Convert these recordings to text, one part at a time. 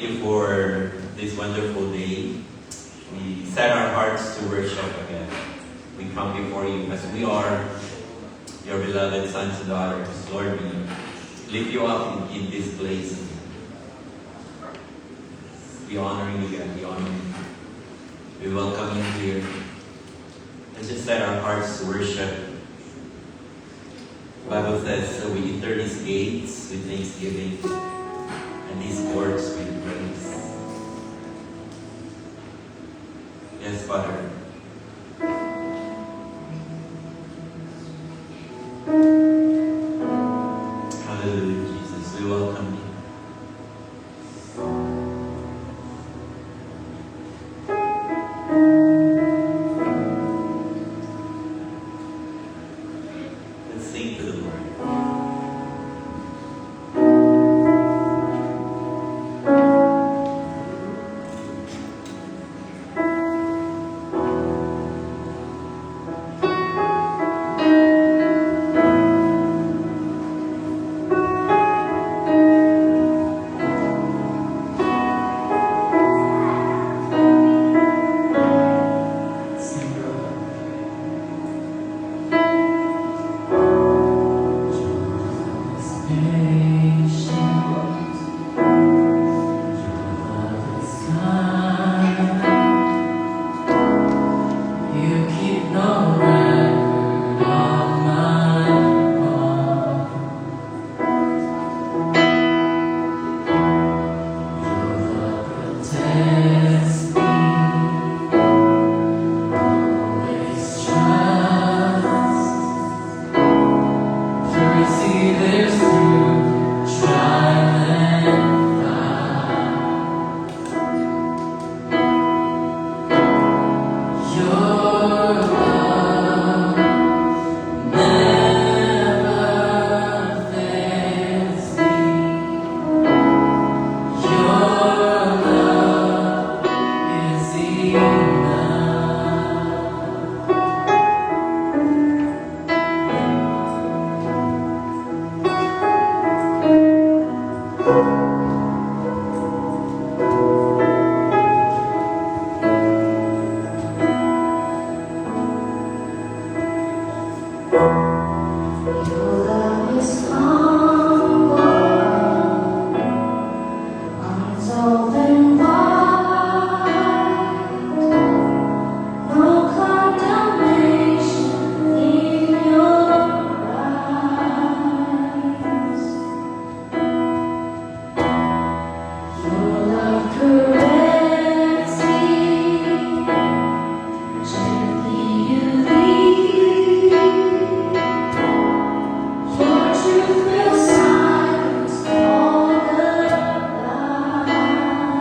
you for this wonderful day. We set our hearts to worship again. We come before you as we are your beloved sons and daughters. Lord, we lift you up in this place. We honor you again. We honor you. We welcome you here. Let's just set our hearts to worship. The Bible says we enter these gates with thanksgiving and these courts with praise. Yes, Father. Hallelujah, Jesus. We welcome you. Let's sing to the Lord. Truth will silence all the lies.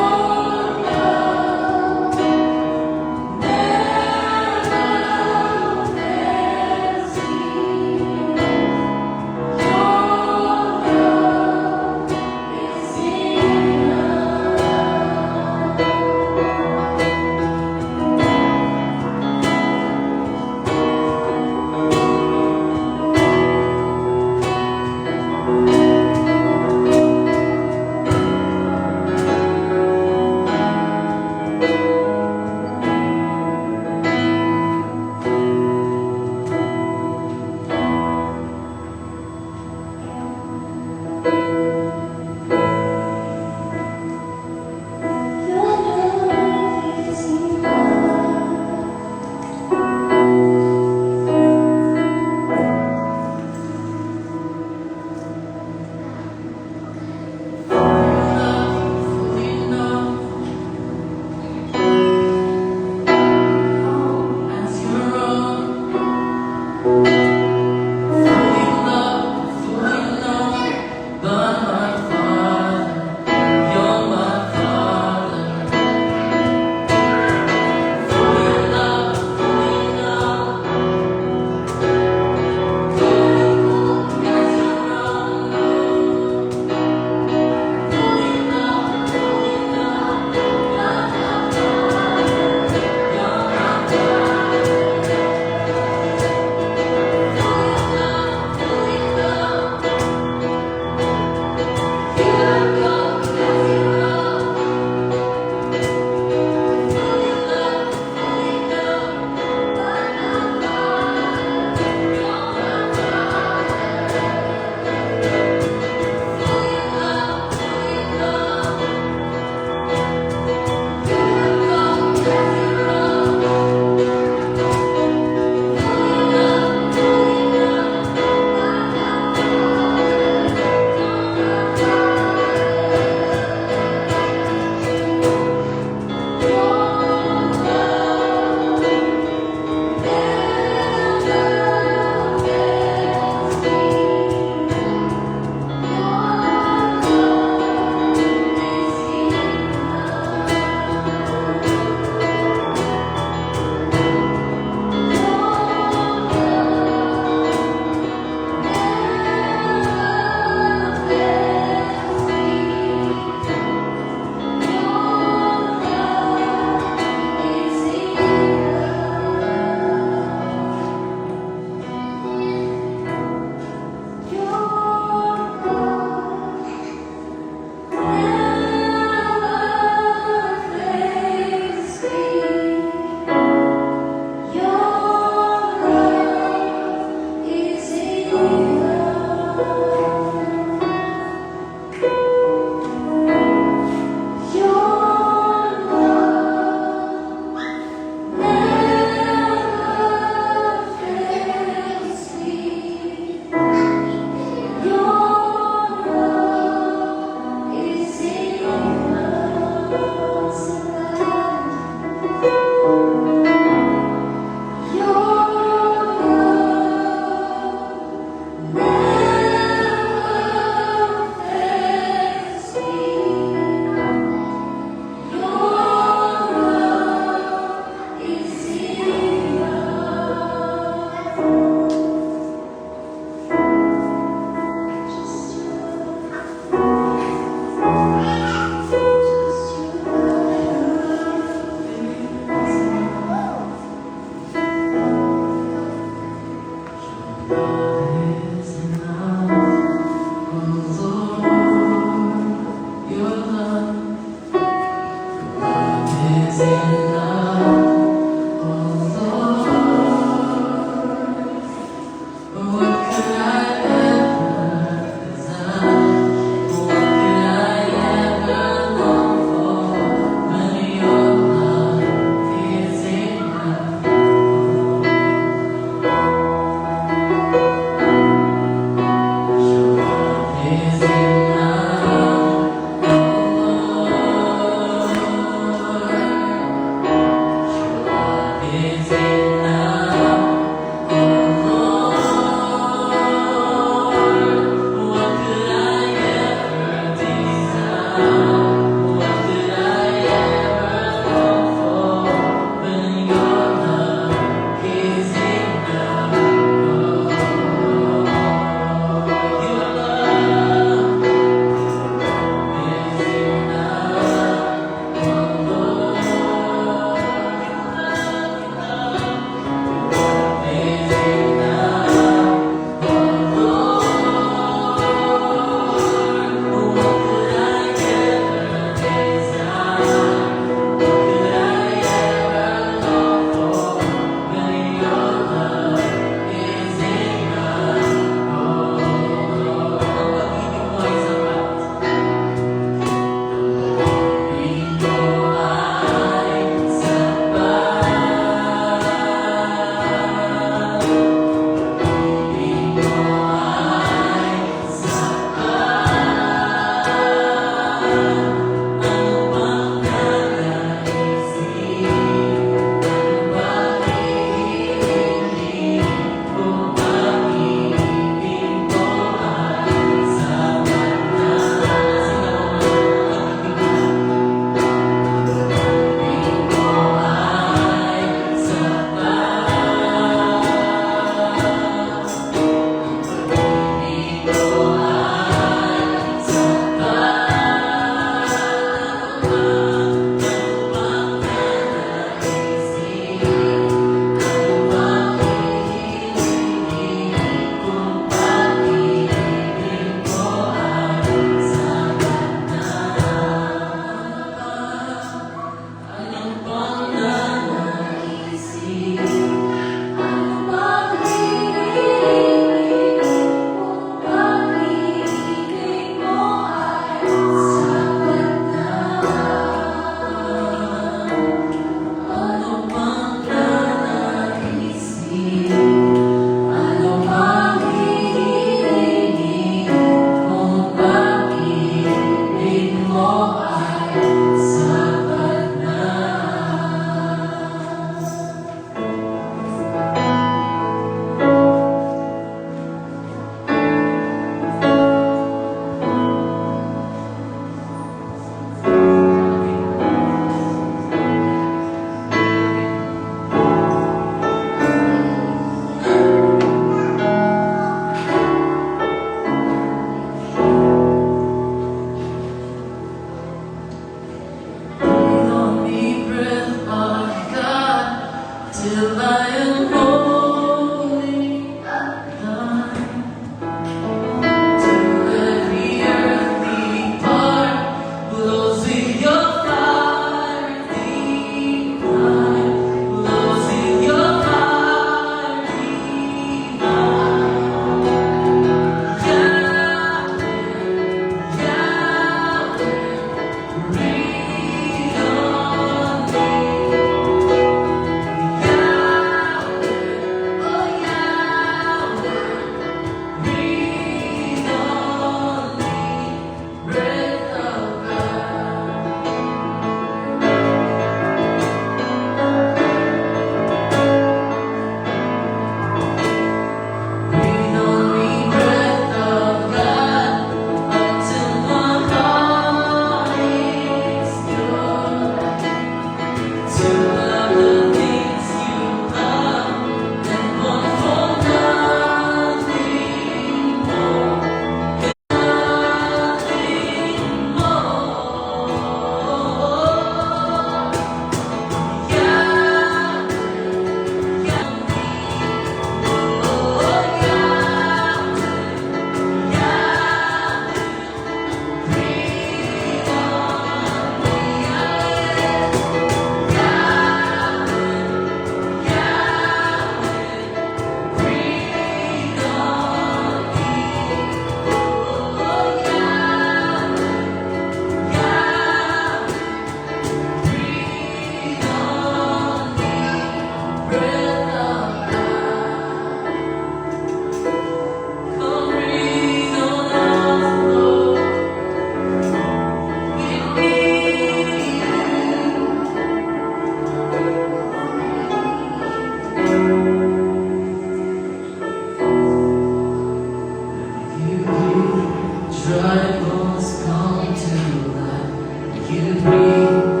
Dry bones come to life. You breathe.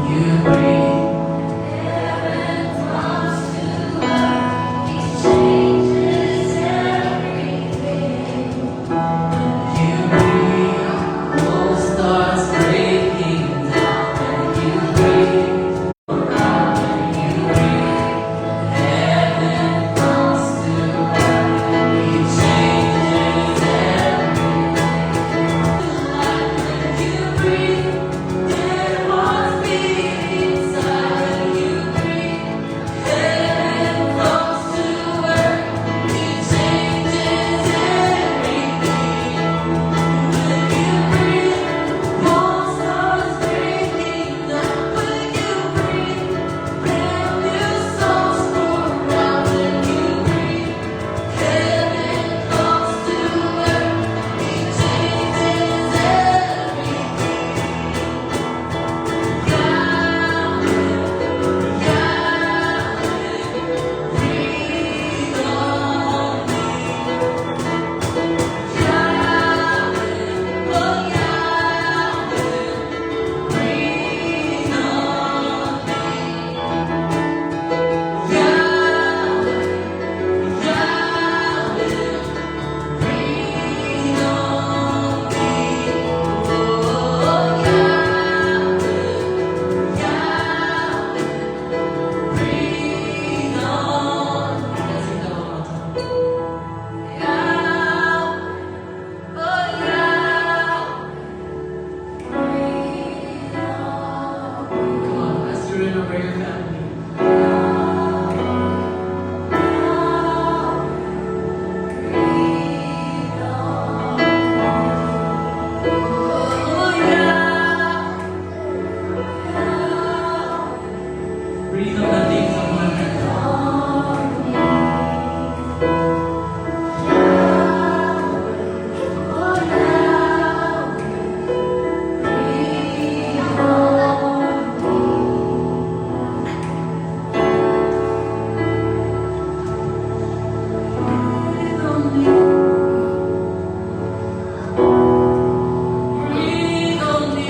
You breathe. You breathe. All starts breaking down. And you breathe. You breathe. Heaven comes to life. He changes everything. When you breathe, dead hearts beat inside. When you breathe, heaven comes to earth. He changes everything. When you breathe, all stars breaking down. When you breathe, brand new songs pour out. When you breathe, heaven comes to earth. He changes everything. Come on, let's remember your family. Breathe on the things of my heart. Breathe on me.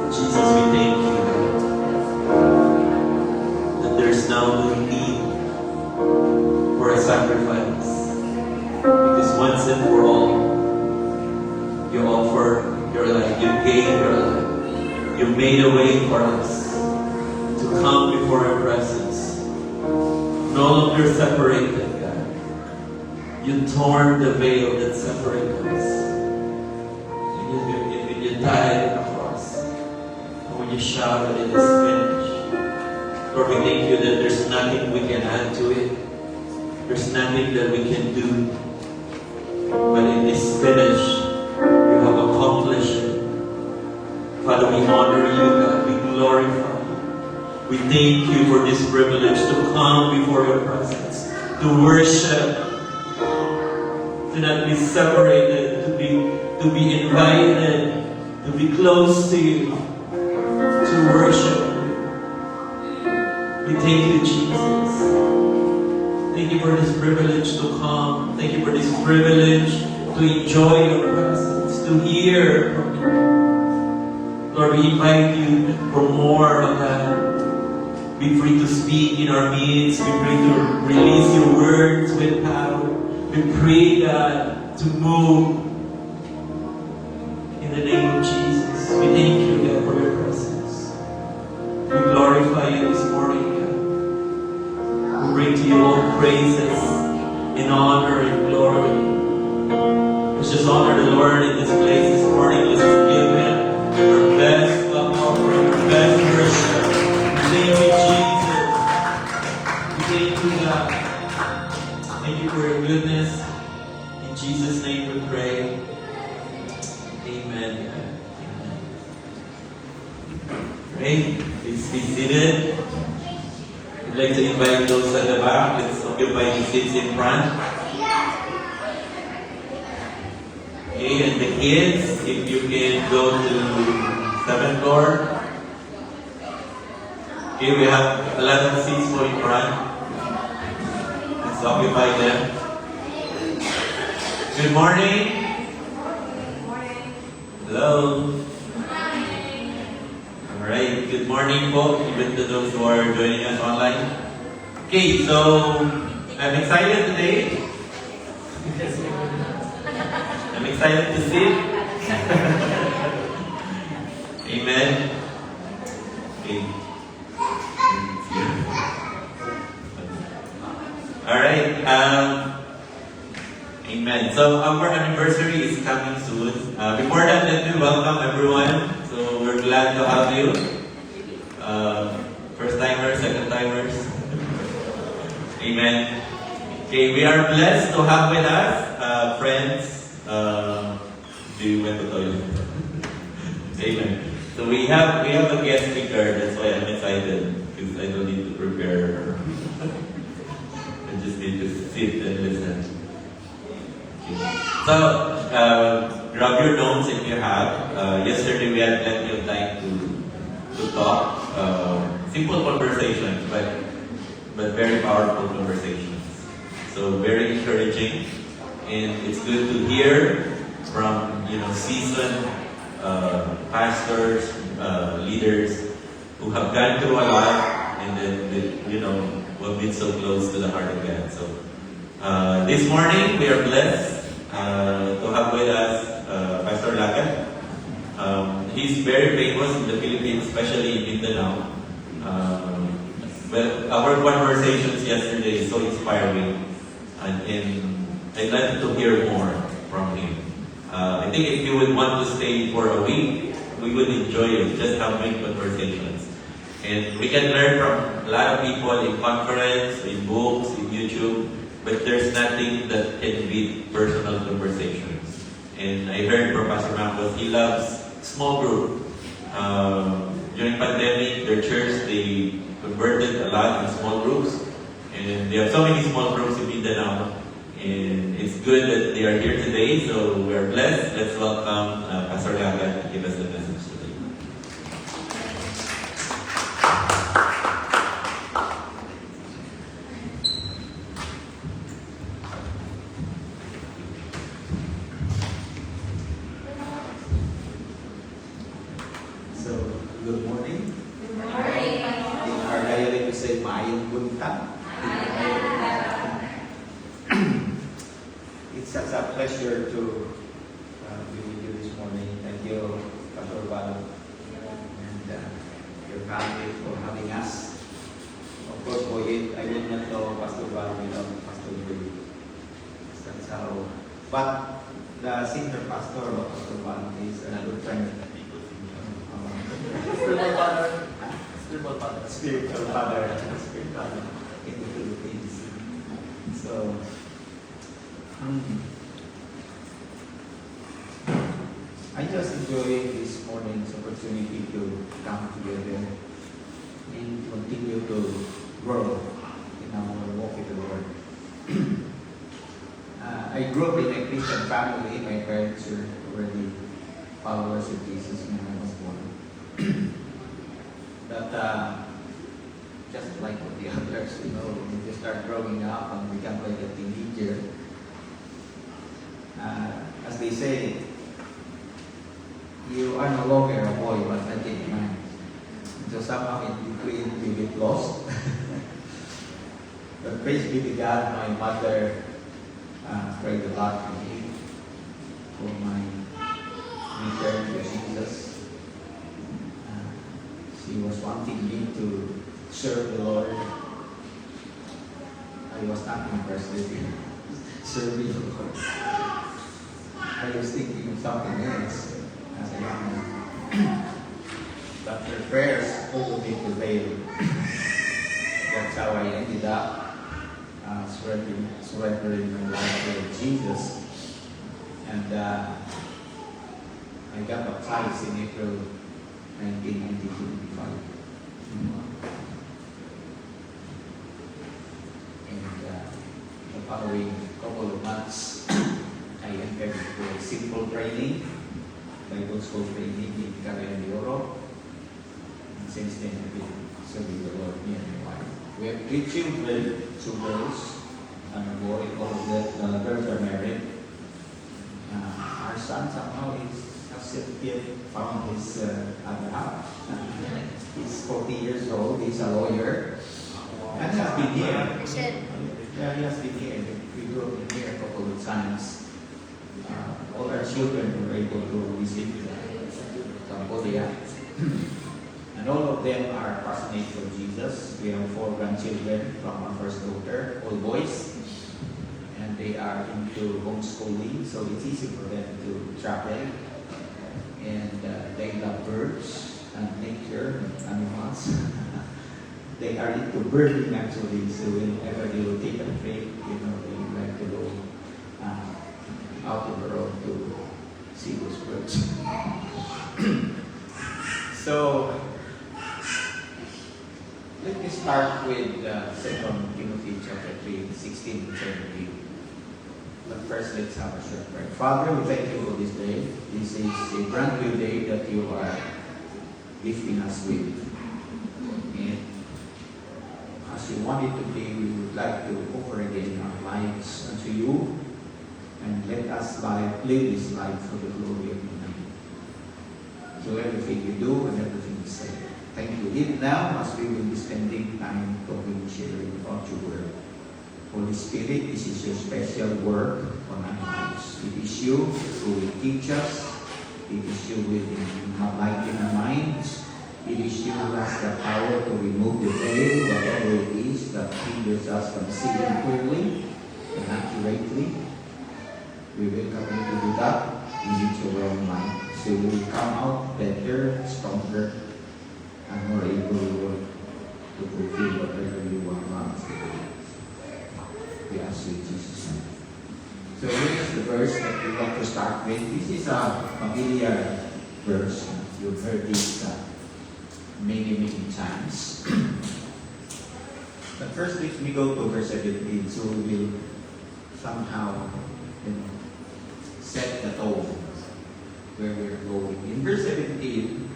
Jesus, we thank you that there's now no need for a sacrifice. Because once and for all, you offer your life, you gave your life. You made a way for us to come before your presence. No longer separated, God. You torn the veil that separated us. When you died on the cross, and when you shouted, it is finished. Lord, we thank you that there's nothing we can add to it. There's nothing that we can do. But it is finished. You have accomplished it. Father, we honor you, God. We glorify you. We thank you for this privilege to come before your presence, to worship, to not be separated, to be invited, to be close to you, to worship you. We thank you, Jesus. Thank you for this privilege to come. Thank you for this privilege to enjoy your presence, to hear from you. Lord, we invite you for more of that. Be free to speak in our midst. Be free to release your words with power. We pray, God, to move in the name of Jesus. We thank you, God, for your presence. We glorify you this morning, God. We bring to you all praises in honor and glory. Let's just honor the Lord in this place this morning. Let's just give him our best love offering, our best worship. Thank you, Jesus. We thank you, God. Thank you for your goodness. In Jesus' name we pray. Amen. Great. Please be seated. I'd like to invite those at the back. Let's occupy the seats in front. Okay, and the kids, if you can go to 7th floor. Okay, we have 11 seats for in front. Let's occupy them. Good morning. Hello. Alright, good morning folks, even to those who are joining us online. Okay, so I'm excited today. I'm excited to sit. Amen. Okay. Alright, amen. So our anniversary is coming soon. Before that, let me welcome everyone. So we're glad to have you. First timers, second timers. Amen. Okay, we are blessed to have with us friends. Do you went to toilet? Amen. So we have a guest speaker. That's why I'm excited because I don't need to prepare. I just need to sit and listen. Okay. So grab your notes if you have. Yesterday we had plenty of time to talk. Simple conversations, but very powerful conversations. So very encouraging, and it's good to hear from seasoned pastors, leaders who have gone through a lot, and then who have been so close to the heart of God. So this morning we are blessed to have with us Pastor Lagat. He's very famous in the Philippines, especially in Mindanao. Well, our conversations yesterday is so inspiring, and I'd like to hear more from him. I think if you would want to stay for a week, we would enjoy it, just having conversations. And we can learn from a lot of people in conference, in books, in YouTube, but there's nothing that can beat personal conversations. And I heard from Pastor Marcos, he loves small group. During pandemic, their church, they converted a lot in small groups. And they have so many small groups in Mindanao. And it's good that they are here today, so we're blessed. Let's welcome Pastor Lagat to give us the message today. So So, good morning. Good morning. In our dialect, we say, Maayong buntag. It's such a pleasure to be with you this morning. Thank you, Pastor Val, and your family for having us. Of course, I would not know Pastor Val without Pastor Lee. That's how. But the senior pastor of Pastor Val is a good friend. Spiritual father. Spiritual father. Spiritual father in the Philippines. So, I just enjoy this morning's opportunity to come together and continue to grow in our walk with the Lord. I grew up in a Christian family. My parents were already followers of Jesus when I was born. But just like with the others, when you start growing up and become like a teenager, as they say, you are no longer a boy but a teen man. So somehow in between you get lost. But praise be to God, my mother prayed a lot for me, for my return to Jesus. She was wanting me to serve the Lord. I was not interested in serving the Lord. I was thinking of something else as a young man. But her prayers opened me to veil. That's how I ended up surrendering my life to Jesus. And I got baptized in April 1995. And the following couple of months, I entered into a simple training, Bible school training in Cagayan de Oro. And since then, I've been serving the Lord, me and my wife. We have 3 children, 2 girls and a boy. All of the girls are married. Our son somehow has yet found his other half. He's 40 years old. He's a lawyer. And he has been here. Yeah, he has been here. We grew up in here a couple of times. All our children were able to visit Cambodia. And all of them are passionate for Jesus. We have 4 grandchildren from our first daughter, all boys. And they are into homeschooling, so it's easy for them to travel. And they love birds and nature, animals. They are into birding actually, so whenever they will take a trip, they like to go out of the road to see those birds. So, let me start with 2 Timothy chapter 3, 16 to 17. But first, let's have a short prayer. Father, we thank you for this day. This is a brand new day that you are gifting us with. And as you want it to be, we would like to offer again our lives unto you. And let us live this life for the glory of your name. So everything you do and everything you say. Thank you. Even now, as we will be spending time talking and sharing about your word. Holy Spirit, this is your special work on our lives. It is you who will teach us. It is you who will enlighten our minds. It is you who has the power to remove the veil, whatever it is that hinders us from seeing clearly and accurately. We will continue to do that in each of our own life. So we will come out better, stronger, and more able to fulfill whatever you want us to do. We ask you in Jesus' name. So here is the verse that we want to start with. This is a familiar verse. You've heard this many times. But first, let me go to verse 17. So we will somehow set the tone where we're going. In verse 17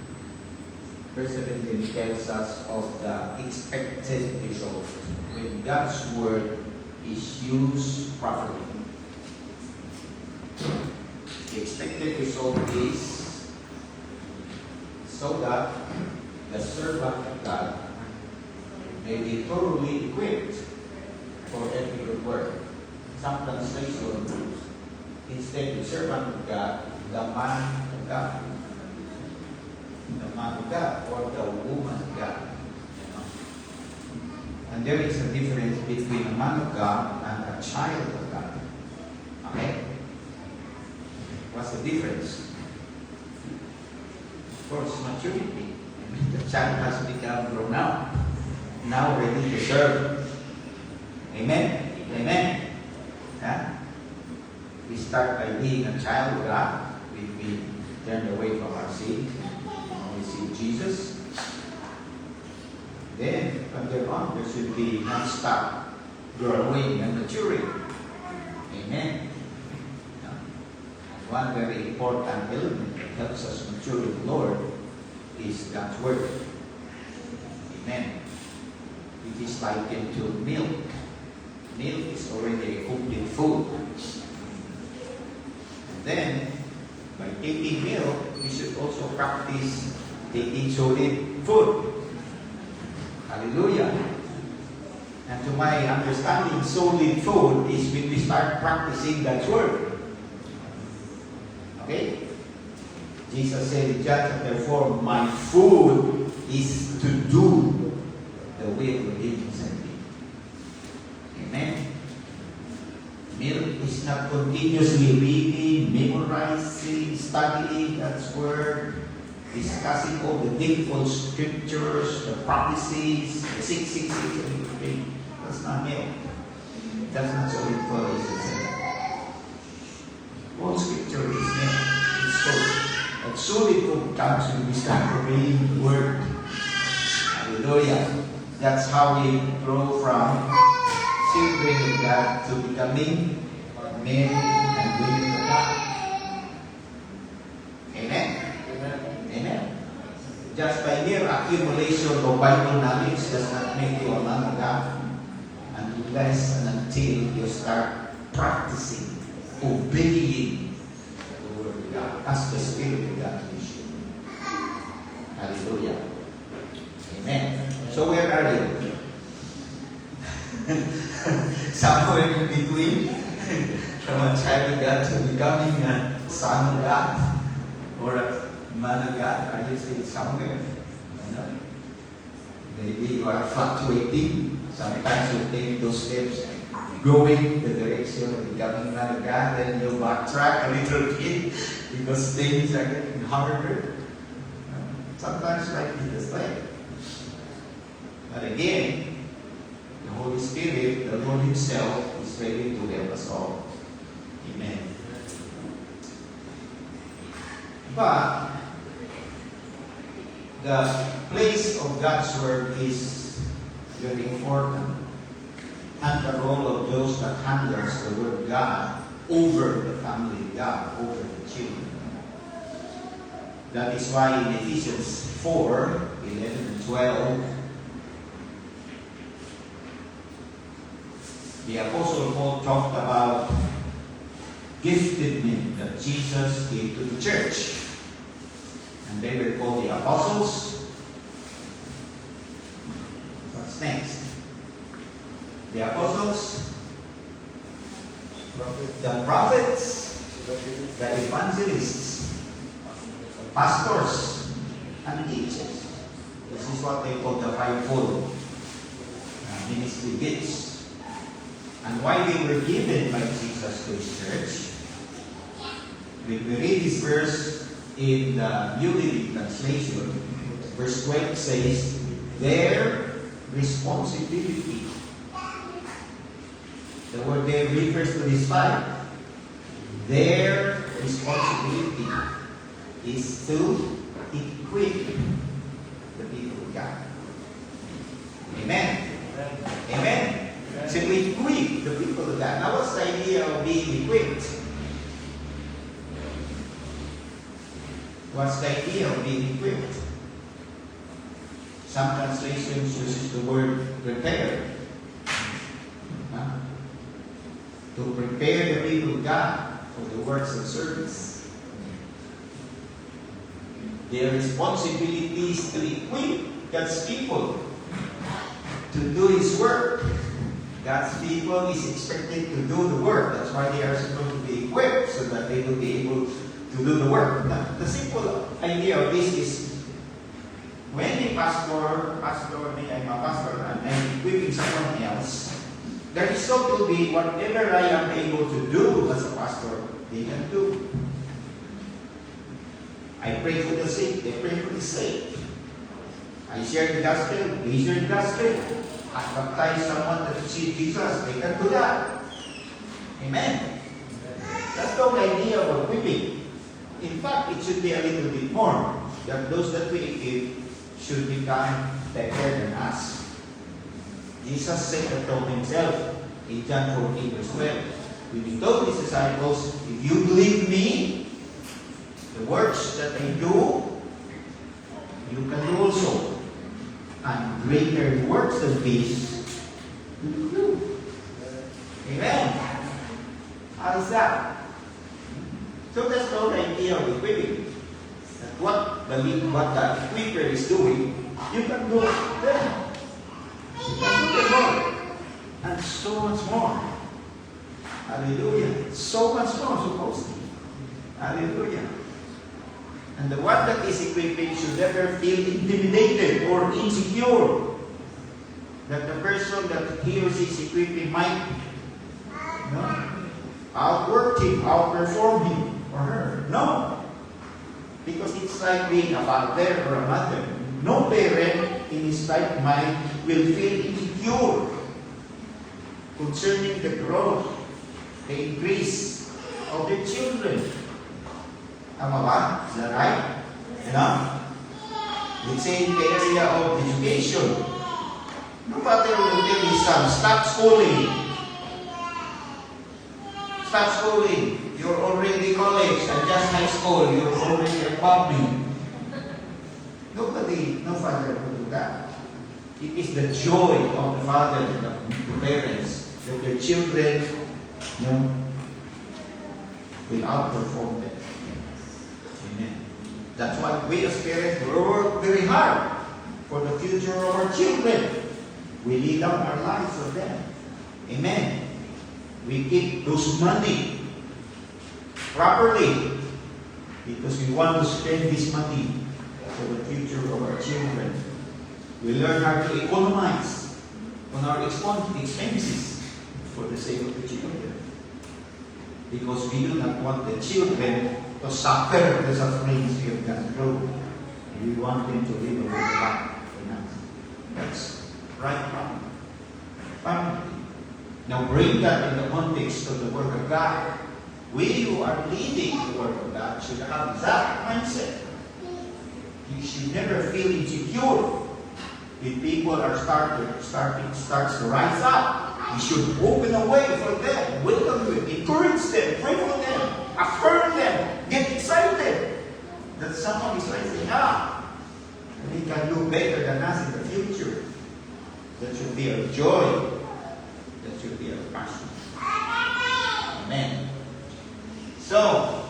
tells us of the expected result when God's word is used properly. The expected result is so that the servant of God may be thoroughly equipped for every good work. Some translations, instead the servant of God, the man of God. The man of God or the woman of God. And there is a difference between a man of God and a child of God. Okay? What's the difference? Of course, maturity. The child has become grown up, now ready to serve. Amen? Amen? Huh? We start by being a child of God. We turn away from our sin. We see Jesus. Then, from there on, there should be non-stop growing and maturing. Amen? One very important element that helps us mature in the Lord is God's Word. Amen. It is likened to milk. Milk is already a complete food. And then, by taking milk, we should also practice taking solid food. Hallelujah. And to my understanding, solid food is when we start practicing God's Word. Okay? Jesus said in John chapter 4, my food is to do the will of Him who sent me. Amen. Milk is not continuously reading, memorizing, studying God's Word, discussing all the difficult scriptures, the prophecies, the 666, everything. That's not milk. That's not solid food, is it? All scripture is milk. It's food. And solid food comes when we start reading the Word. Hallelujah. That's how we grow from children of God to becoming men and women of God. Amen? Amen. Just by mere accumulation of Bible knowledge does not make you a man of God unless and until you start practicing, obeying the Word of God as the Spirit of God leads you. Hallelujah. Amen. So where are you? Somewhere in between, from a child of God to becoming a son of God or a man of God. Are you still somewhere? No. Maybe you are fluctuating. Sometimes you take those steps, going the direction of becoming a man of God, then you backtrack a little bit because things are getting harder. Sometimes life is the same. But again, the Holy Spirit, the Lord Himself, is ready to help us all. Amen. But the place of God's Word is very important. And the role of those that handles the Word of God over the family of God, over the children. That is why in Ephesians 4, 11 and 12, the Apostle Paul talked about gifted men that Jesus gave to the church. And they were called the apostles. What's next? The apostles, the prophets, the evangelists, pastors, and teachers. This is what they call the fivefold ministry gifts. And why they were given by Jesus to His church. When we read this verse in the New Living Translation, verse 12 says, their responsibility. The word there refers to this life. Their responsibility is to equip the people of God. Amen. Amen. So we equip the people of God. Now what's the idea of being equipped? What's the idea of being equipped? Some translations use the word prepare. To prepare the people of God for the works of service. Their responsibility is to equip God's people to do His work. God's people is expected to do the work. That's why they are supposed to be equipped so that they will be able to do the work. The simple idea of this is when a pastor, and I'm equipping someone else, the result will be whatever I am able to do as a pastor, they can do. I pray for the sick, they pray for the sick. I share the gospel, they share the gospel. I baptize someone that see Jesus, they can do that. Amen. That's the whole idea of equipping. In fact, it should be a little bit more. That those that we equip should become better than us. Jesus said that to himself in John 14 verse 12. When he told his disciples, if you believe me, the works that I do, you can do also. And greater works than these, you will do. Amen. How is that? So that's the whole idea of equipping. That what the equipper is doing, you can do them. You can do them more. And so much more. Hallelujah. So much more supposed to. Hallelujah. And the one that is equipping should never feel intimidated or insecure that the person that he or she is equipping might outwork him, outperform him or her. No. Because it's like being a father or a mother. No parent in his right mind will feel insecure concerning the growth, the increase of their children. Tama ba? Is that right? Let's say in the area of education, no matter will tell his son, stop schooling. Stop schooling. You're already college and just high school. You're already a public. No father will do that. It is the joy of the father and the parents that their children will outperform them. Amen. That's why we as parents work very hard for the future of our children. We lay down our lives for them. Amen. We keep those money properly because we want to spend this money for the future of our children. We learn how to economize on our expenses for the sake of the children. Because we do not want the children to suffer the sufferings we have gone through. We want them to live a good life in us. That's right family. Now bring that in the context of the Word of God. We who are leading the Word of God should have that mindset. You should never feel insecure if people are starts to rise up. You should open a way for them, welcome them, encourage them, pray for them, affirm them, get excited that someone is rising up and he can do better than us in the future. That should be our joy. That should be our passion. Amen. So,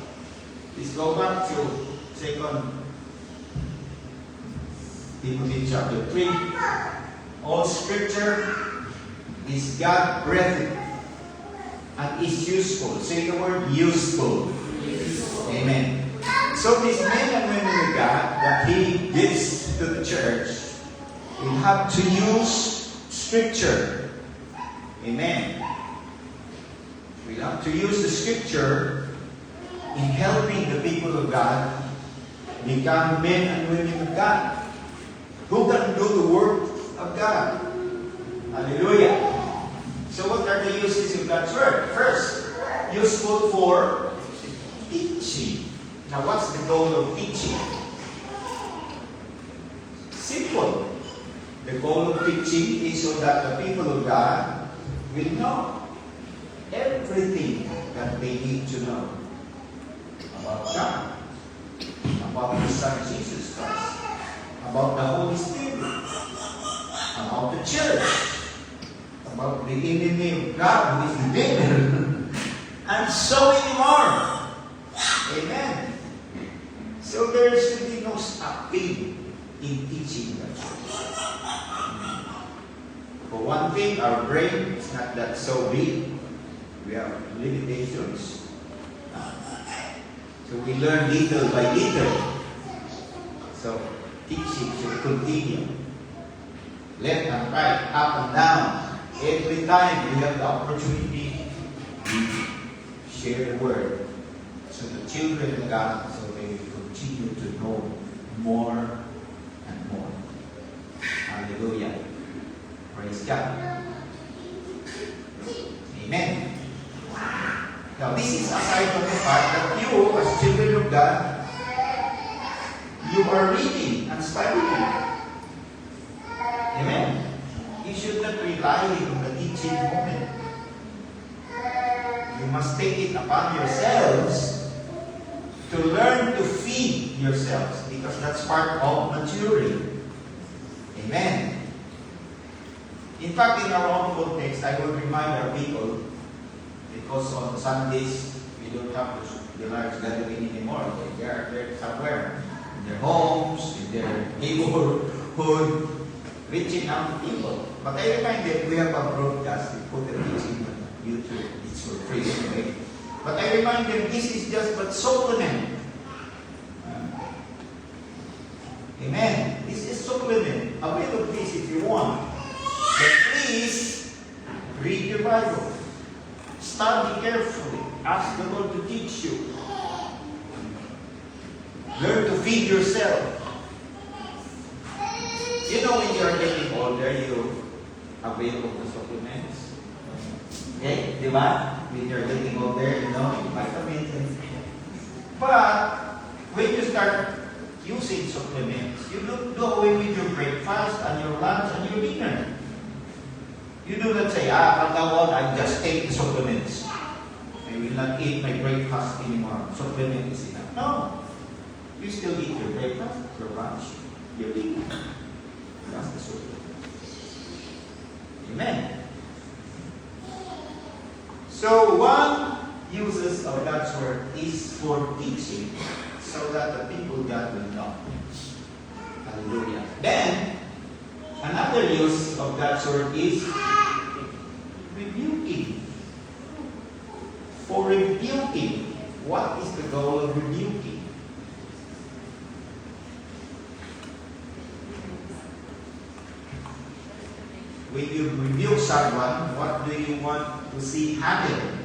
let's go back to 2 Timothy chapter 3. All scripture is God-breathed and is useful. Say the word useful. Amen. So these men and women of God that He gives to the church will have to use scripture. Amen. We have to use the scripture in helping the people of God become men and women of God who can do the work of God. Hallelujah. So what are the uses of God's word? First, useful for teaching. Now what's the goal of teaching? Simple. The goal of teaching is so that the people of God will know everything that they need to know about God, about His Son Jesus Christ, about the Holy Spirit, about the church, about the enemy of God who is the devil, and so many more. Amen. So there should be no teaching God's word. For one thing, our brain is not that so big. We have limitations. So we learn little by little. So teaching should continue. Left and right, up and down. Every time we have the opportunity, we share the word. So the children of God, so they will continue to know more and more. Hallelujah. Praise God. Amen. Now this is aside from the fact that you, as children of God, you are reading and studying. Amen. You should not rely on the teaching moment. You must take it upon yourselves to learn to feed yourselves, because that's part of maturing. Amen. In fact, in our own context, I will remind our people, because on Sundays, we don't have the large gathering anymore. They're somewhere, in their homes, in their neighborhood, reaching out to people. But I remind them, we have a broadcast, we put the teaching on YouTube, it's for free anyway. But I remind them, this is just but supplement. Amen. This is supplement. Avail of this if you want. But please, read your Bible. Study carefully. Ask the Lord to teach you. Learn to feed yourself. You know, when you are getting older, you avail of the supplements. Okay? Di ba? When you're getting older, you know, vitamins. But, when you start using supplements, you don't do away with your breakfast and your lunch and your dinner. You do not say, from now on, I just take the supplements. I will not eat my breakfast anymore. Supplement is enough. No. You still eat your breakfast, your lunch, your dinner. That's the supplement. Amen. So, one uses of God's word is for teaching, so that the people of God will know. Hallelujah. Then, another use of God's word is rebuking. For rebuking, what is the goal of rebuking? When you rebuke someone, what do you want to see happen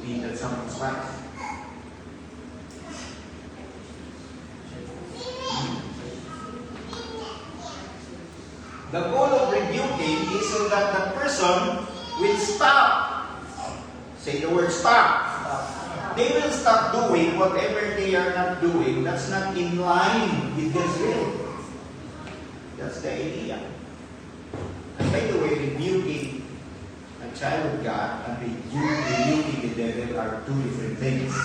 in that someone's life? The goal of rebuking is so that the person will stop. Say the word stop. They will stop doing whatever they are not doing that's not in line with God's will. That's the idea. And by the way, rebuking a child of God and rebuking the devil are two different things.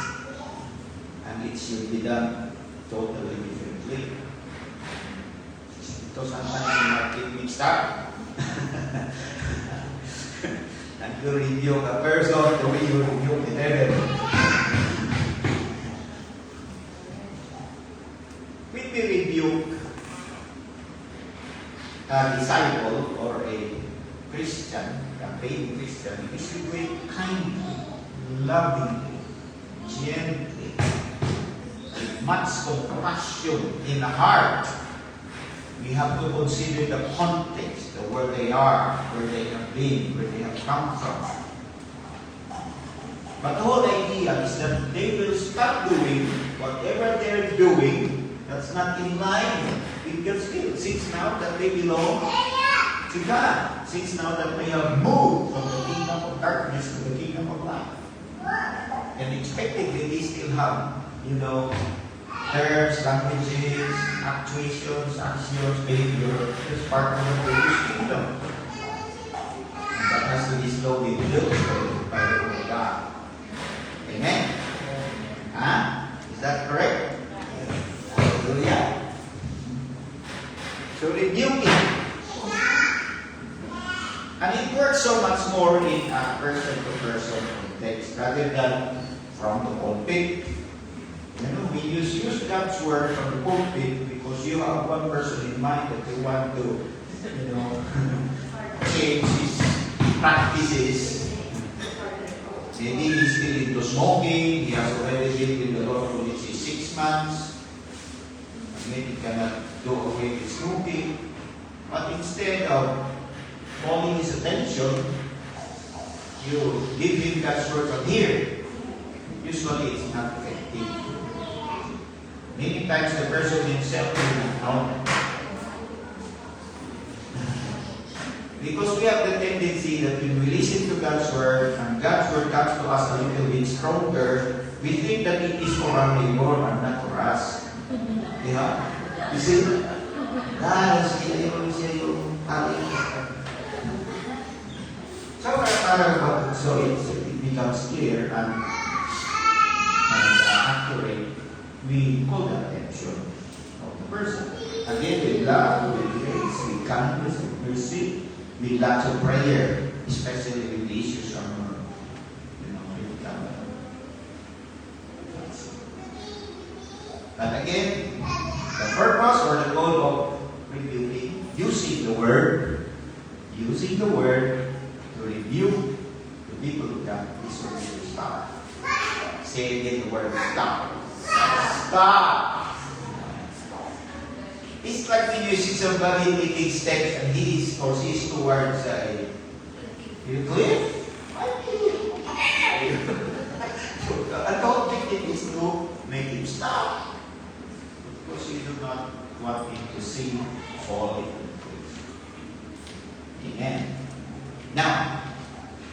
And it should be done totally differently. So sometimes you might get mixed up. And you rebuke a person the way you rebuke the devil. When we rebuke a disciple or a Christian, a baby Christian, we should do it kindly, lovingly, gently, with much compassion in the heart. We have to consider the context of where they are, where they have been, where they have come from. But the whole idea is that they will stop doing whatever they're doing that's not in line with God's will. Since now that they belong to God. Since now that they have moved from the kingdom of darkness to the kingdom of light. And expectedly they still have, terms, languages, actuations, actions, behavior. It's part of the British kingdom. And that has to be slowly built by the word of God. Amen? Is that correct? Hallelujah. So rebuking. And it works so much more in a person-to-person context rather than from the pulpit. We use God's word from the pulpit because Suppose you have one person in mind that you want to, change his practices. Maybe he's still into smoking, he has already been with the Lord for 6 months. Maybe cannot do away with smoking. But instead of calling his attention, you give him God's word from here. Usually it's not effective. Many times the person himself will not know. Because we have the tendency that when we listen to God's word and God's word comes to us a little bit stronger, we think that it is for our neighbor and not for us. You see? So it becomes clear and accurate. We call the attention of the person. Again, with love, with grace, with kindness, with mercy, with lots of prayer, especially with the issues of and again, the purpose or the goal of rebuking, using the word to rebuke the people of God is for you to stop. Say again the word stop. Stop! It's like when you see somebody taking steps and he is or she is towards a cliff. I don't think it is to make him stop. Because you do not want him to see fall into the cliff. Amen. Now,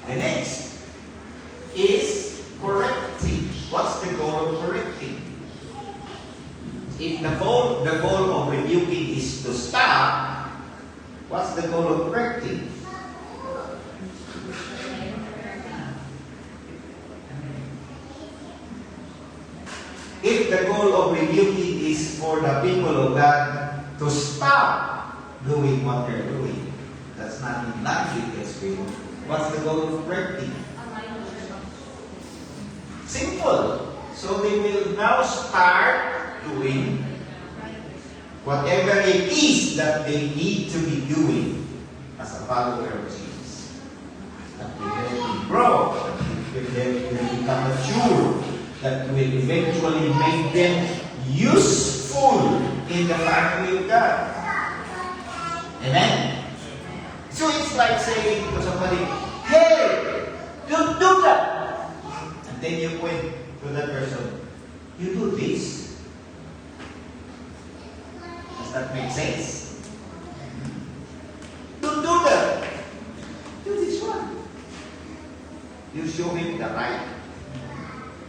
the next is correcting. What's the goal of correcting? If the goal of rebuking is to stop, what's the goal of correcting? If the goal of rebuking is for the people of God to stop doing what they're doing, that's not in line with God's will. What's the goal of correcting? Simple. So they will now start doing whatever it is that they need to be doing as a follower of Jesus. That will help them grow, that will help them become mature, that will eventually make them useful in the family of God. Amen? So it's like saying to somebody, hey, don't do that. And then you point to that person, you do this. Does that make sense? Don't do that. Do this one. You show him the right.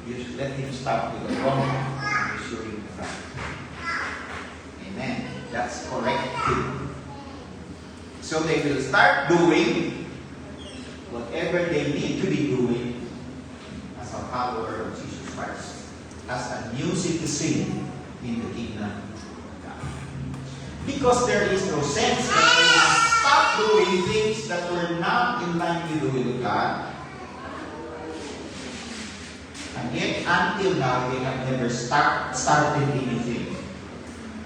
You should let him stop with the wrong. You show him the right. Amen. That's correcting. So they will start doing whatever they need to be doing as a follower of Jesus Christ, as a new citizen in the kingdom of God. Because there is no sense that they must stop doing things that were not in line with the will of God. And yet, until now, they have never started anything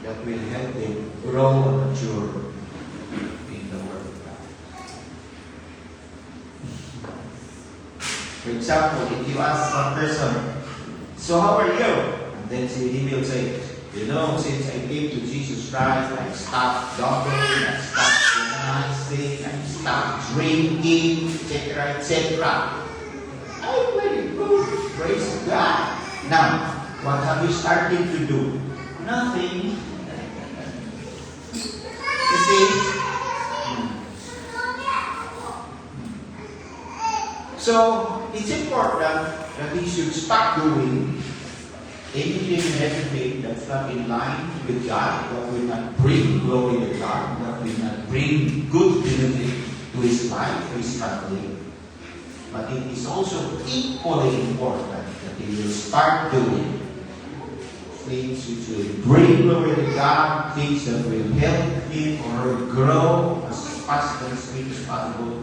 that will help them grow and mature in the Word of God. For example, if you ask some person, so how are you? And then he will say, you know, since I came to Jesus Christ, I stopped gambling, I stopped renouncing, I stopped drinking, etc., etc. I'm very good. Praise God. Now, what have you started to do? Nothing. You see? So, it's important that he should stop doing anything and everything that's not in line with God, that will not bring glory to God, that will not bring good benefit to his life, to his family. But it is also equally important that he will start doing things which will bring glory to God, things that will help him or her grow as fast and as quick as possible.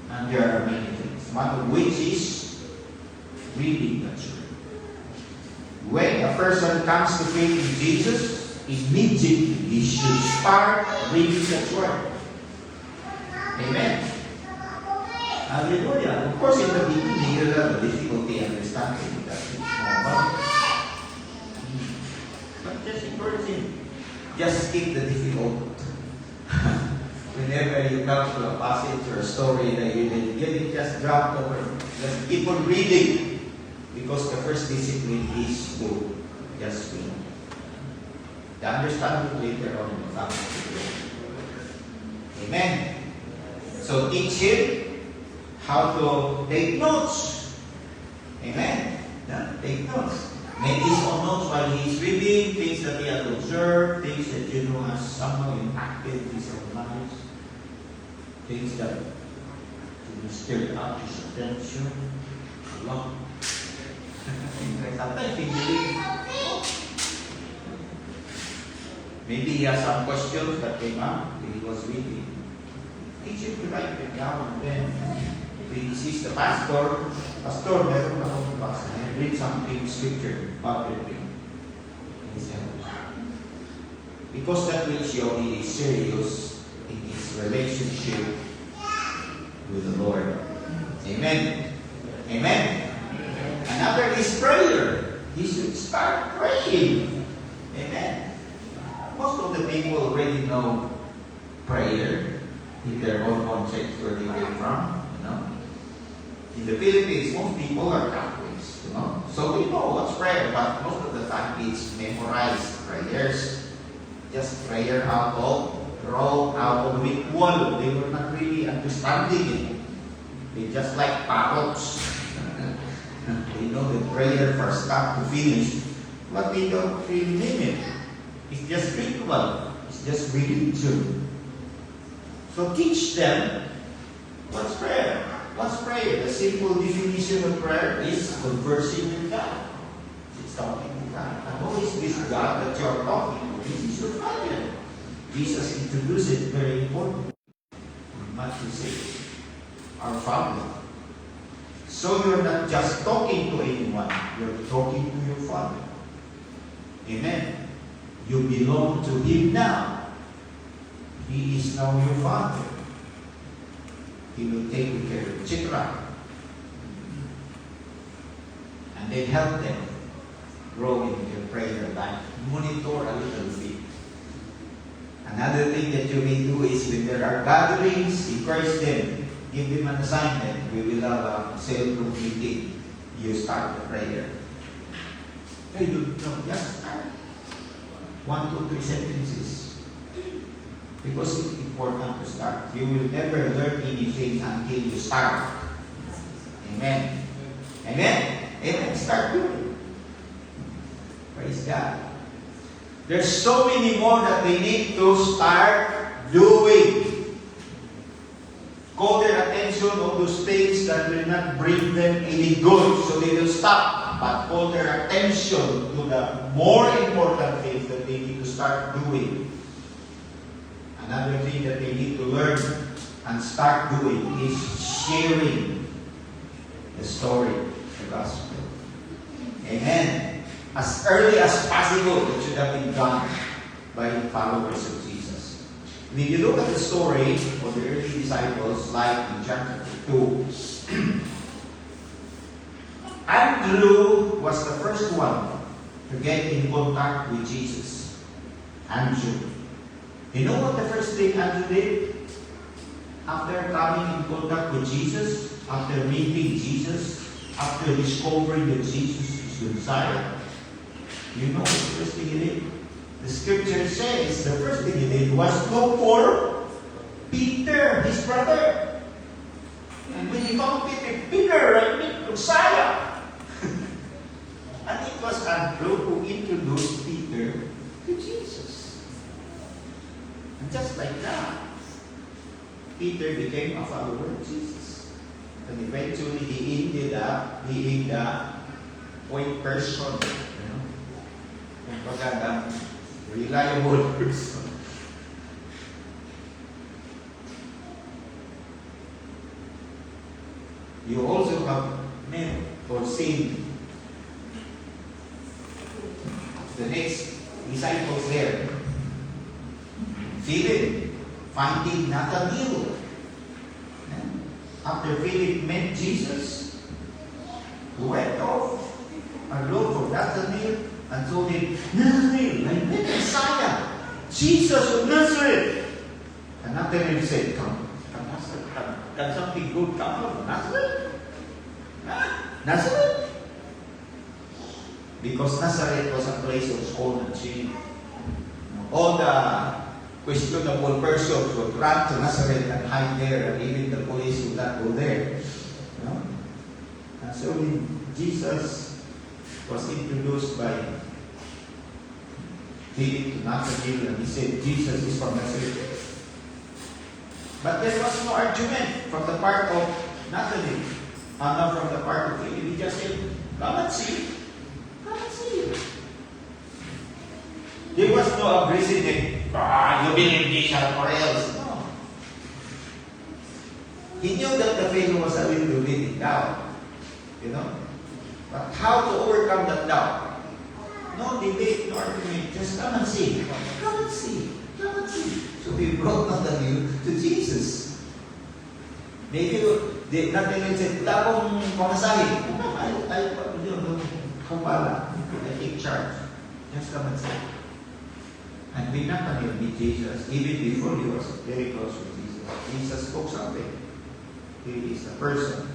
And there are many things, one of which is reading the Word. When a person comes to faith in Jesus, immediately you should start reading God's Word. Amen. Hallelujah. Of course, in the beginning, you'll have a difficulty understanding that it's normal. But just encourage him. Just skip the difficult. Whenever you come to a passage or a story that you didn't get it, just drop over. Just keep on reading. Because the first discipline is to just read. The understanding later on will come to you. Amen. So teach him how to take notes. Amen. Yeah, take notes. Make his own notes while he is reading, things that he has observed, things that you know has somehow impacted his own lives, things that stirred up his attention a lot. Sometimes he believes. Maybe he has some questions that came up when he was reading. Teach him to write them down, and then if he sees the pastor, meron akong pastor, and read something scripture about it. Because that will show he is serious in his relationship with the Lord. Amen. Amen. Another is prayer. He should start praying. Amen. Most of the people already know prayer in their own context where they came from. In the Philippines, most people are Catholics. So we know what's prayer, but most of the time it's memorized prayers. Just prayer out of ritual. They were not really understanding it. They just like parrots. They know the prayer from start to finish, but they don't really mean it. It's just ritual. It's just religion. So teach them what's prayer. What's prayer? The simple definition of prayer is conversing with God. It's talking to God. And who is this God that you're talking to? This is your Father. Jesus introduced it very important. Matthew 6. Our Father. So you're not just talking to anyone, you're talking to your Father. Amen. You belong to Him now. He is now your Father. He will take care of children. And then help them grow in their prayer life. Monitor a little bit. Another thing that you may do is when there are gatherings, encourage them. Give them an assignment. We will have a cell group meeting. You start the prayer. You just start. 1, 2, 3 sentences. Because it's important to start. You will never learn anything until you start. Amen. Amen. Amen. Start doing. Praise God. There's so many more that they need to start doing. Call their attention on those things that will not bring them any good, so they will stop. But call their attention to the more important things that they need to start doing. Another thing that they need to learn and start doing is sharing the story, the gospel. Amen. As early as possible, it should have been done by the followers of Jesus. And if you look at the story of the early disciples, like in chapter 2, Andrew was the first one to get in contact with Jesus. Andrew. You know what the first thing Andrew did? After coming in contact with Jesus, after meeting Jesus, after discovering that Jesus is the Messiah, you know what the first thing he did? The scripture says the first thing he did was look for Peter, his brother. And when he found Peter, I mean Messiah. And it was Andrew who introduced Peter to Jesus. And just like that, Peter became a follower of Jesus. And eventually he ended up being the point person. Kumbaga, reliable person. You also have met or seen the next disciples there. Philip finding Nathanael. After Philip met Jesus, he went off and looked for Nathanael and told him, Nathanael, I met Messiah, Jesus of Nazareth. And Nathanael said, can something good come from Nazareth? Huh? Nazareth? Because Nazareth was a place of scorn and shame. All the questionable persons would run to Nazareth and hide there, and even the police would not go there. And so when Jesus was introduced by Philip to Nathanael, and he said, Jesus is from Nazareth. But there was no argument from the part of Nathanael, not from the part of Philip. He just said, come and see. Come and see. There was no abrasive, you believe this or else. No. He knew that the faith was a little bit in doubt. But how to overcome that doubt? No debate, no argument. Just come and see. Come and see. Come and see. So we brought Nathanael to Jesus. Maybe Nathanael said, wala akong pamasahe. I take charge. Just come and see. And when Nathanael meet Jesus, even before he was very close with Jesus, Jesus spoke something. He is a person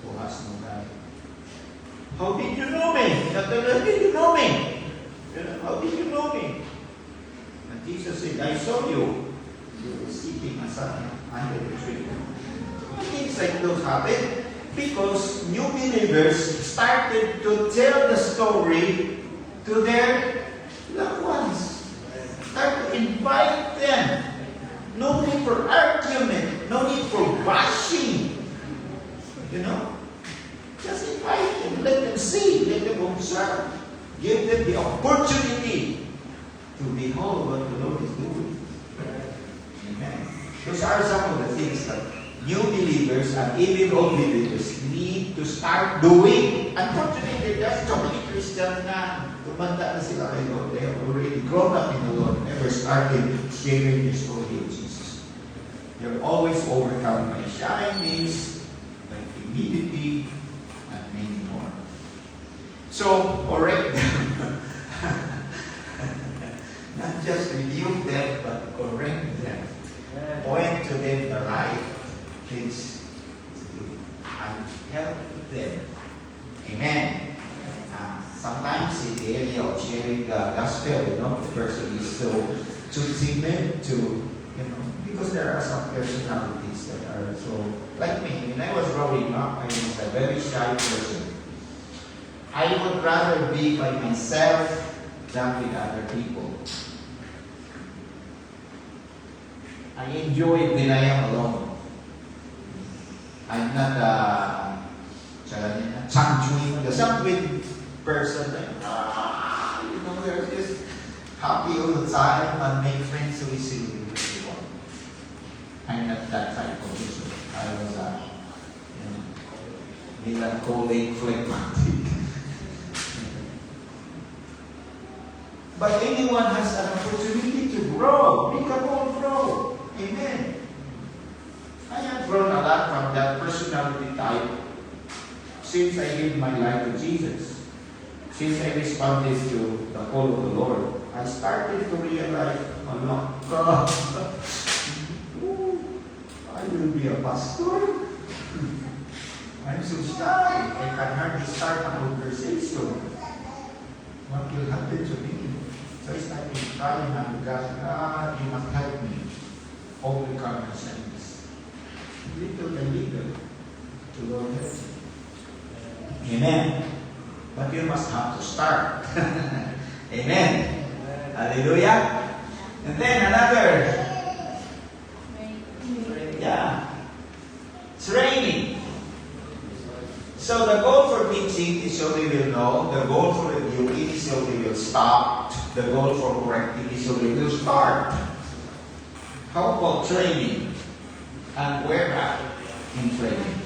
who has no God. How did you know me? Nathanael, how did you know me? How did you know me? And Jesus said, I saw you. You were sleeping under the tree. Things like those happen because new believers started to tell the story to their loved ones. Start to invite them. No need for argument. No need for bashing. Just invite them. Let them see. Let them observe. Give them the opportunity to behold what the Lord is doing. Amen. Those are some of the things that new believers and even old believers need to start doing. Unfortunately, there's so many Christians na tumanda na sila kay Lord. They have already grown up in the Lord, never started sharing the story of Jesus. They're always overcome by shyness, by timidity, and many more. So, correct them. Not just rebuke them, but correct them. Point to them the right things to do and help them. Amen. Sometimes in the area of sharing the gospel, the person is so timid to, because there are some personalities that are so, like me, when I was growing up, I was a very shy person. I would rather be by myself than with other people. I enjoy it when I am alone. I'm not a sanguine person. They're just happy all the time and make friends so easily with everyone. I'm not that type of person. I was a melancholic, phlegmatic. But anyone has an opportunity to grow. We can all grow. Amen. I have grown a lot from that personality type since I gave my life to Jesus. Since I responded to the call of the Lord, I started to realize, God, I will be a pastor. I'm so shy. I can hardly start a conversation. What will happen to me? So I started crying and God, you must help me overcome my sins. Little by little, the Lord helps me. Amen. But you must have to start. Amen. Hallelujah. And then another. Training. So the goal for teaching is so they will know. The goal for rebuking is so they will stop. The goal for correcting is so they will start. How about training? And where at in training?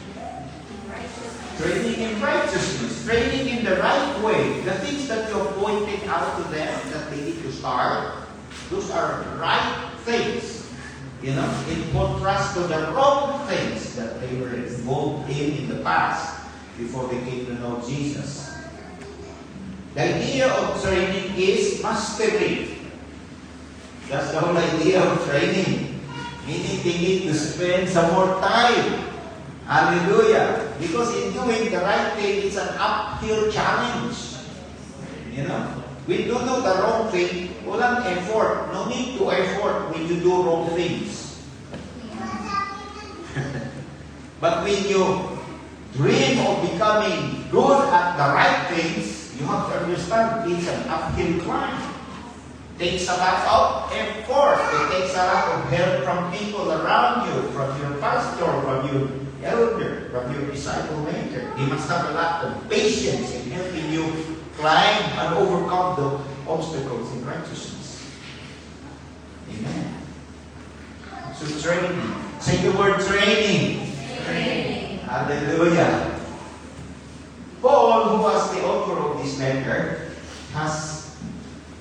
Training in righteousness. Training in the right way. The things that you have pointed out to them that they need to start. Those are right things. You know, in contrast to the wrong things that they were involved in the past before they came to know Jesus. The idea of training is mastery. That's the whole idea of training. Meaning they need to spend some more time. Hallelujah. Because in doing the right thing, it's an uphill challenge. You know? When you do the wrong thing, walang effort. No need to effort when you do wrong things. But when you dream of becoming good at the right things, you have to understand it's an uphill climb. It takes a lot of effort. It takes a lot of help from people around you, from your pastor, from your elder, from your disciple maker. He must have a lot of patience in helping you climb and overcome the obstacles in righteousness. Amen. So training. Say the word training. Training. Hallelujah. Paul, who was the author of this letter, has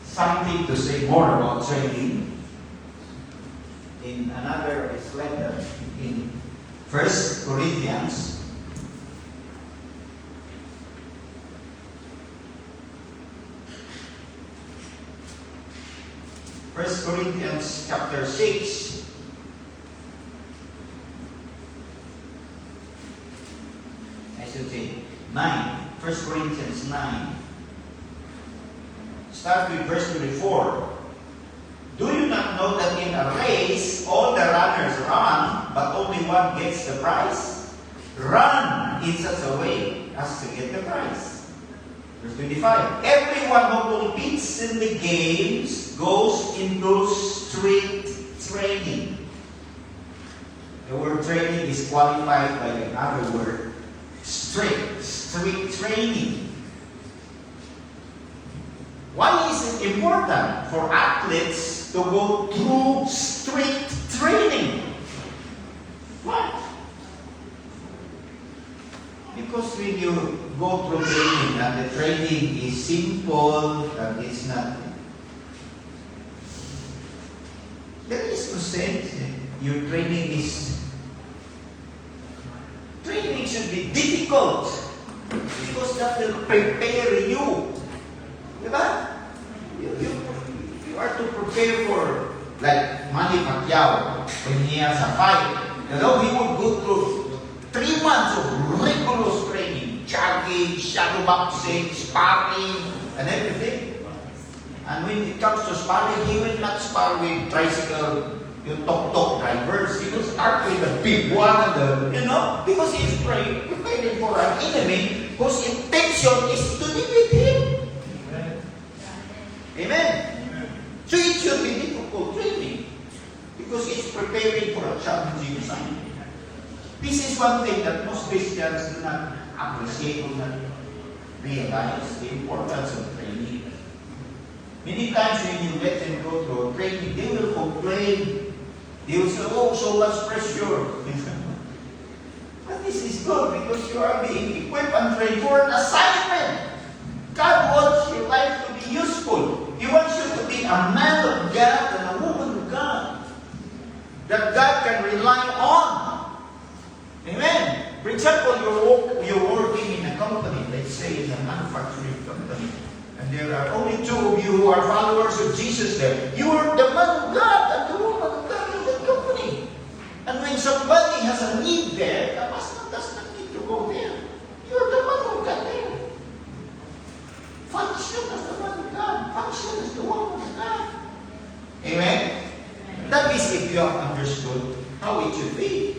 something to say more about training in another of his letter in 1 Corinthians. 1 Corinthians chapter 6. I should say 9. 1 Corinthians 9. Start with verse 24. Do you not know that in a race all the runners run, but only one gets the prize? Run in such a way as to get the prize. Verse 25. Everyone who competes in the games goes into strict training. The word training is qualified by another word, strict training. Why is it important for athletes to go through strict training? Why? Because when you go through training and the training is simple and it's not, there is no sense. Your training should be difficult because that will prepare you. Diba? You are to prepare for, like Manny Pacquiao, when he has a fight. You know, he would go through 3 months of rigorous training, jogging, shadow boxing, sparring, and everything. And when it comes to sparring, he will not spar with tricycle, yung tok-tok drivers. He will start with the big one, and because he's preparing for an enemy whose intention is to defeat him. Amen. So it should be difficult training because it's preparing for a challenging assignment. This is one thing that most Christians do not appreciate or not realize, the importance of training. Many times when you let them go through training, they will complain. They will say, oh, so much pressure. But this is good because you are being equipped and trained for an assignment. God wants your life to be useful. He wants you to be a man of God and a woman of God that God can rely on. Amen. For example, you're working in a company, let's say in a manufacturing company, and there are only 2 of you who are followers of Jesus there. You are the man of God and the woman of God in that company. And when somebody has a need there, the pastor does not need to go there. You are the man of God there. Function as the man of God. Function as the woman of God. Amen? That is if you have understood how it should be.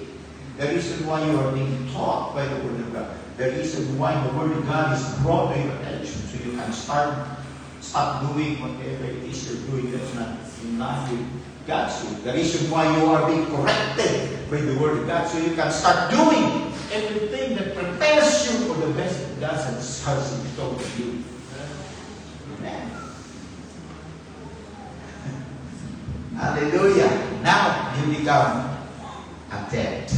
The reason why you are being taught by the Word of God. The reason why the Word of God is brought to your attention so you can stop doing whatever it is you're doing that's not in line with God's will. The reason why you are being corrected by the Word of God so you can start doing everything that prepares you for the best that God has in store for you. Amen. Hallelujah. Now you become adept.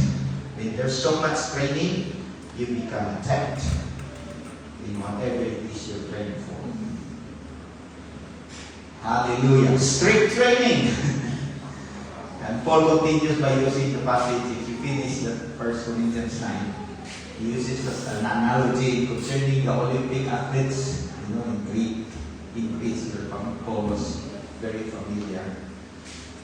When there's so much training, you become adept in whatever it is you're training for. Hallelujah. Strict training. And Paul continues by using the passage. If you finish the 1 Corinthians 9, he uses as an analogy concerning the Olympic athletes, in Greece, where Paul was very familiar.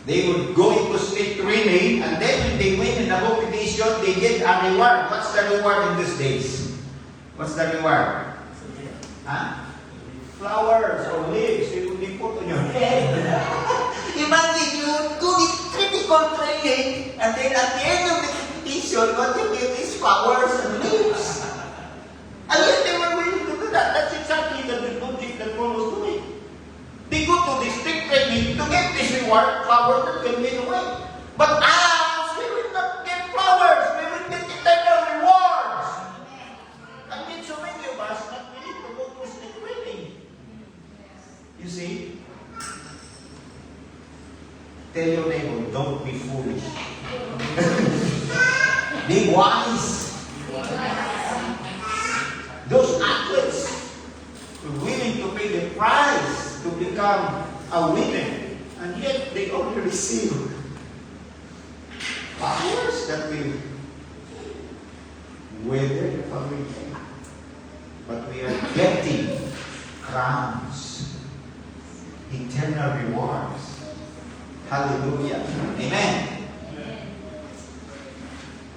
They would go into strict training, and then when they win in the competition, they get a reward. What's the reward in these days? What's the reward? Huh? Flowers or leaves they would be put on your head. Imagine you would go in critical training, and then at the end of the competition, what you get is flowers and leaves. And yet they were willing to do that. That's exactly the logic that Paul was doing. They go to the strict training to get this reward, flowers that can win away. But us, we will not get flowers. We will get eternal rewards. And then so many of us not willing to go to strict training. You see? Tell your neighbor, don't be foolish. Be wise. Those athletes were willing to pay the price to become a winner, and yet they only receive flowers that will wither the following day. But we are getting crowns, eternal rewards. Hallelujah. Amen.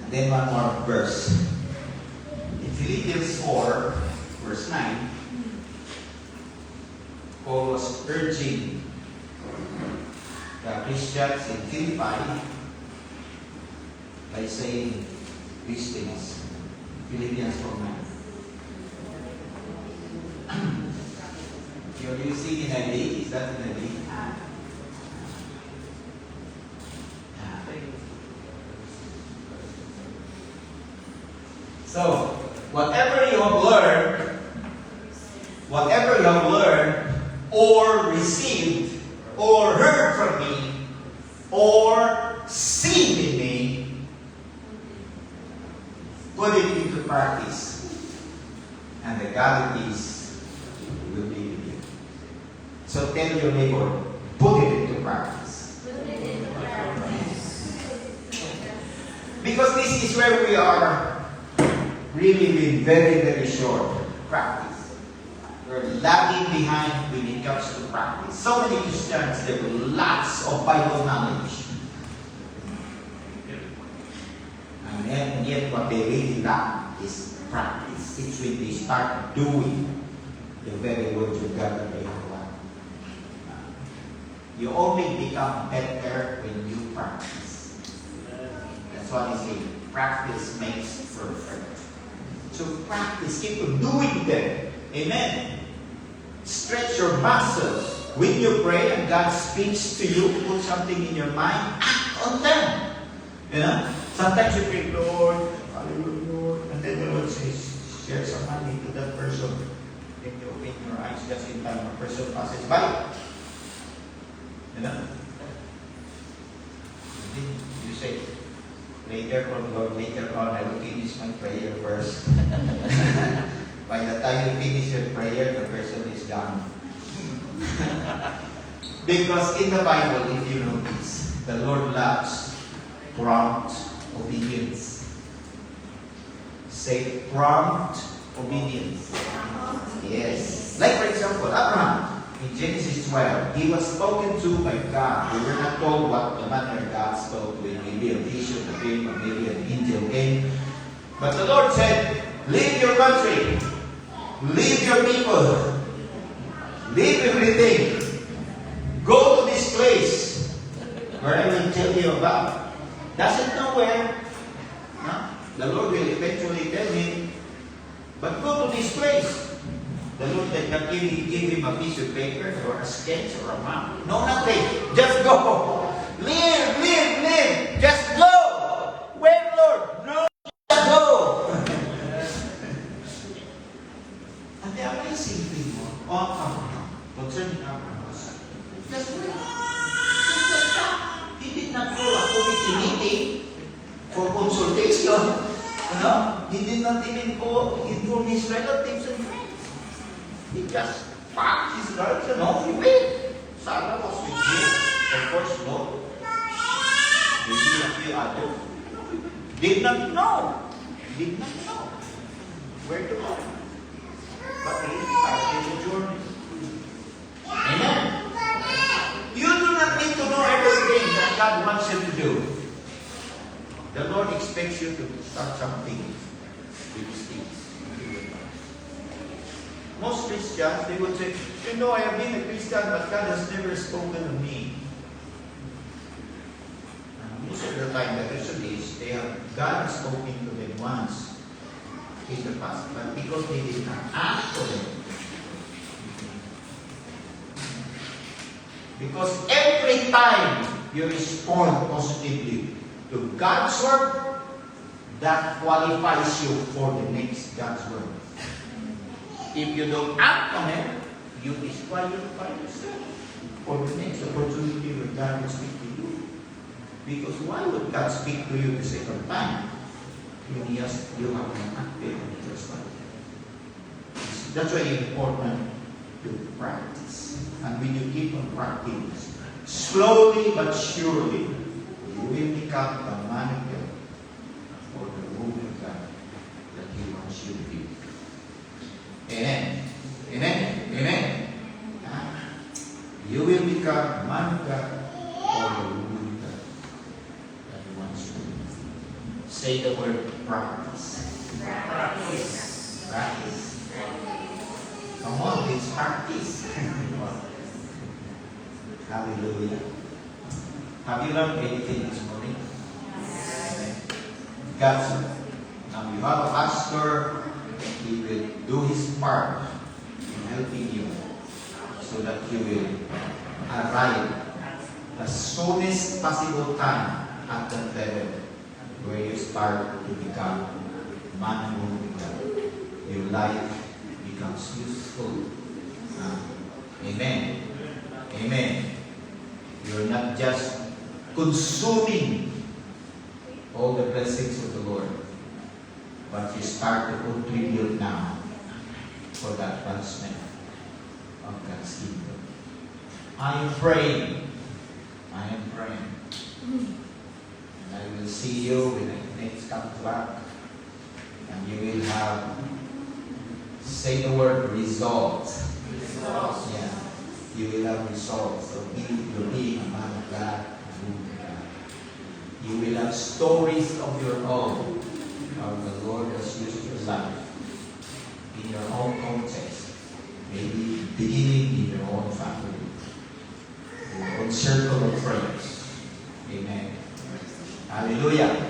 And then one more verse. In Philippians 4, verse 9, Paul was urging the Christians in Philippi by saying these things. Philippians 4:9. You're using NIV? Is that NIV? So, whatever you have learned, or received, or heard from me, or seen in me, put it into practice, and the qualities will be with you. So tell your neighbor, put it into practice. Because this is where we are really being very, very short. Practice. We're lagging behind when it comes to practice. So many Christians, they have lots of Bible knowledge. And yet what they really lack is practice. It's when they start doing the very words of God that they want. You only become better when you practice. That's what I say. Practice makes perfect. So practice, keep on doing them. Amen. Stretch your muscles. When you pray and God speaks to you, put something in your mind, act on them. You know? Sometimes you pray, Lord, hallelujah, Lord. And then the Lord says, share some money to that person. Then you open your eyes just in time a person passes by. You know? And then you say, later on, Lord, later on, I will finish my prayer first. By the time you finish your prayer, the person is gone. Because in the Bible, if you notice, the Lord loves prompt obedience. Say prompt obedience. Yes. Like for example, Abraham, in Genesis 12, he was spoken to by God. We were not told what the manner God spoke with. Maybe a vision, a dream, or maybe an angel came. But the Lord said, leave your country. Leave your people. Leave everything. Go to this place where I will tell you about. Doesn't know where. No? The Lord will eventually tell him, but go to this place. The Lord did not give him a piece of paper or a sketch or a map. No, nothing. Just go. Live. Just go. Where, Lord? No, just go. And the amazing thing on Abraham, concerning Abraham, was just wait. He did not call a committee meeting for consultation. You know? He did not even go inform his relatives and friends. He just packed his guards and off he went. Sarah was with you. Of course, Lot. Maybe a few others. Did not know. Did not know where to go. But he started the journey. Amen. You do not need to know everything that God wants you to do. The Lord expects you to start something with things. Most Christians, they would say, you know, I have been a Christian, but God has never spoken to me. Most of the time, the reason is, God has spoken to them once in the past, but because they did not ask for them. Because every time you respond positively to God's word, that qualifies you for the next God's word. If you don't act on it, you disqualify yourself for the next opportunity when God will speak to you. Because why would God speak to you the second time when you have not acted on the first time? That's why it's important to practice. And when you keep on practicing, slowly but surely, you will become the man of God or the woman of God that He wants you to be. Amen. Amen. Amen. You will become the man of God or the woman of God that He wants you to be. Say the word practice. Practice. Practice. Come on, it's practice. Hallelujah. Have you learned anything this morning? Amen. God's word. Now you have a pastor, he will do his part in helping you so that you will arrive as soonest possible time at that level where you start to become man and woman of God. Your life becomes useful. Amen. Amen. You're not just consuming all the blessings of the Lord, but you start to contribute now for the advancement of God's kingdom. I am praying. I am praying. And I will see you when I next come back. And you will have, say the word, results. Results. Yeah. You will have results of you being a man of God, a woman of God. You will have stories of your own, how the Lord has used your life in your own context. Maybe beginning in your own family, your own circle of friends. Amen. Hallelujah.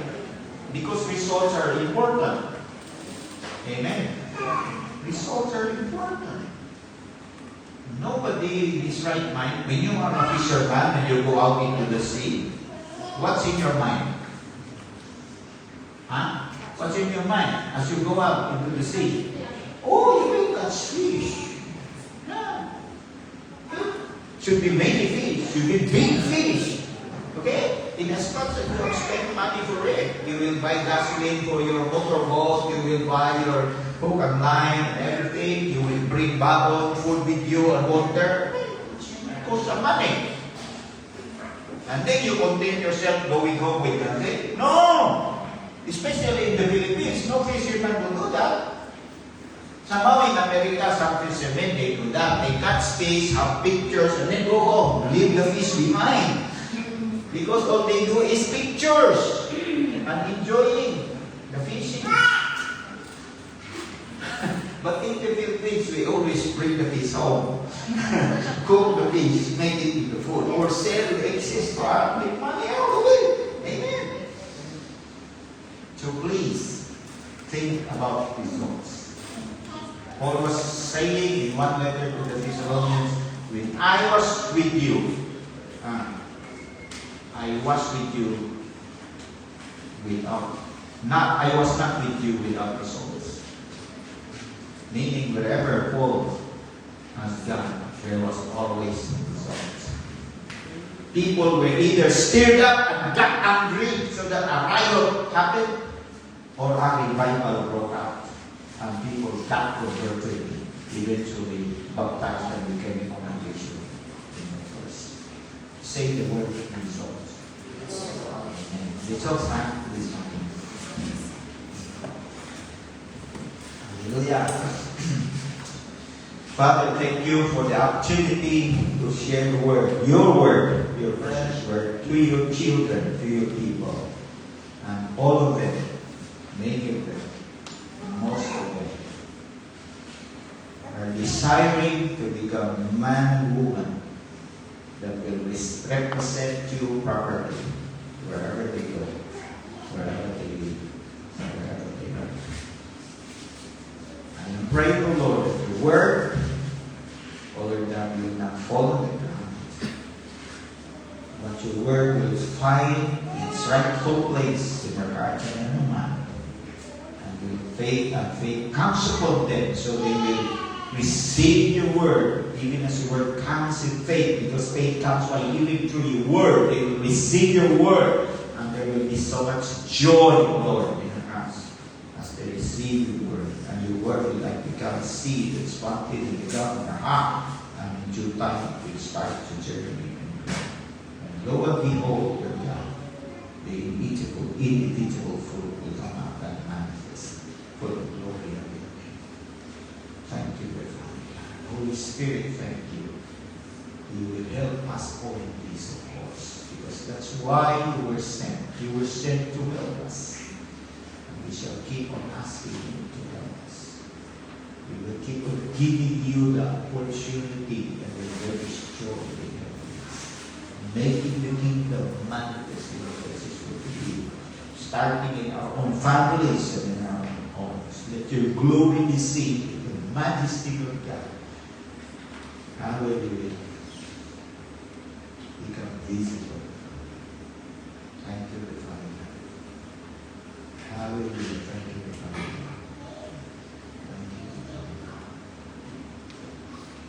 Because results are important. Amen. Results are important. Nobody in his right mind, when you are a fisherman and you go out into the sea, what's in your mind? Huh? What's in your mind as you go out into the sea? Oh, you will catch fish. Yeah. Should be many fish. Should be big fish. Okay? In as much as you have spent money for it, you will buy gasoline for your motorboat, you will buy your hook and line and everything, you will bring bottled food with you and water. It costs some money. And then you content yourself going home with nothing. No! Especially in the Philippines, no fisherman will do that. Somehow in America, some fishermen, they do that. They catch fish, have pictures, and then go home, leave the fish behind. Because all they do is pictures and enjoying the fishing. But in the Philippines, we always bring the fish home. Cook the fish, make it into food, or sell the excess part, make money out of it. Amen. So please, think about results. Paul was saying in one letter to the Thessalonians, when I was with you, I was with you without, I was not with you without results. Meaning wherever Paul has gone, there was always results. People were either stirred up and got angry so that a riot happened, or a revival broke out. And people got converted, eventually baptized and became a congregation in the first Say the word results. And results are this morning. Hallelujah. Father, thank you for the opportunity to share the word, your precious word, to your children, to your people. And all of them, many of them, most of them, are desiring to become man and woman that will represent you properly wherever they go, wherever they live, wherever they are. And pray, O Lord, that the word, O Lord, that will not fall on the ground, but your word will find its rightful place in their heart and in their mind. And with faith, and faith comes upon them, so they will receive your word, even as your word comes in faith, because faith comes by hearing through your word. They will receive your word, and there will be so much joy, Lord, in their hearts as they receive your word. And your word will like become a seed that's planted in the ground in their heart, and in due time it will start to germinate and grow. And lo and behold, your God, the inevitable fruit will come out and manifest for the glory of your name. Thank you, Father. Holy Spirit, thank you. You will help us all in this, of course, because that's why you were sent. You were sent to help us. And we shall keep on asking you to help us. We will keep on giving you the opportunity and the greatest joy in helping us. Making the kingdom manifest in the places where we live. Starting in our own families and in our own homes. Let your glory be seen. Majesty of God. Hallelujah. Become visible. Thank you, Father. Hallelujah. Thank you, Father. Thank you, Father.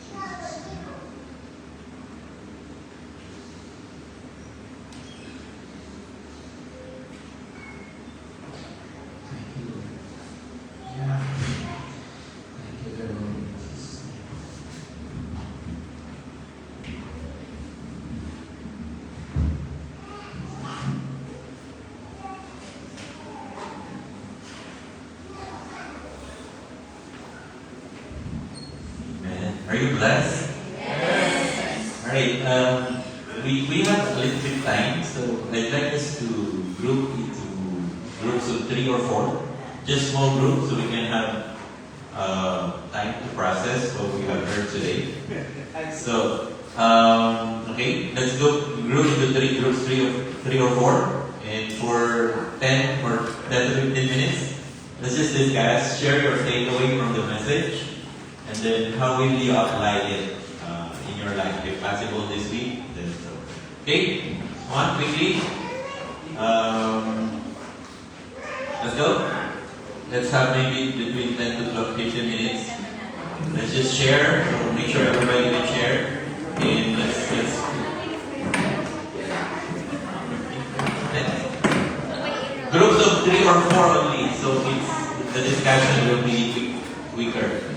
Jesus' name. Thank you, Lord. Yeah. Are you blessed? Yes. Alright, we have a little bit time, so I'd like us to group into groups of 3 or 4. Just small groups so we can have time to process what we have heard today. So, okay, let's go group into 3 groups, 3 or 4. And for 10 to 15 minutes, let's just discuss, share your takeaway from the message. And then how will you apply it in your life? If possible this week, then so. Okay, one quickly. Let's go. Let's have maybe between 10 to 12, 15 minutes. Let's just share. So make sure everybody can share. And let's groups of 3 or 4 only. So it's, the discussion will be quicker.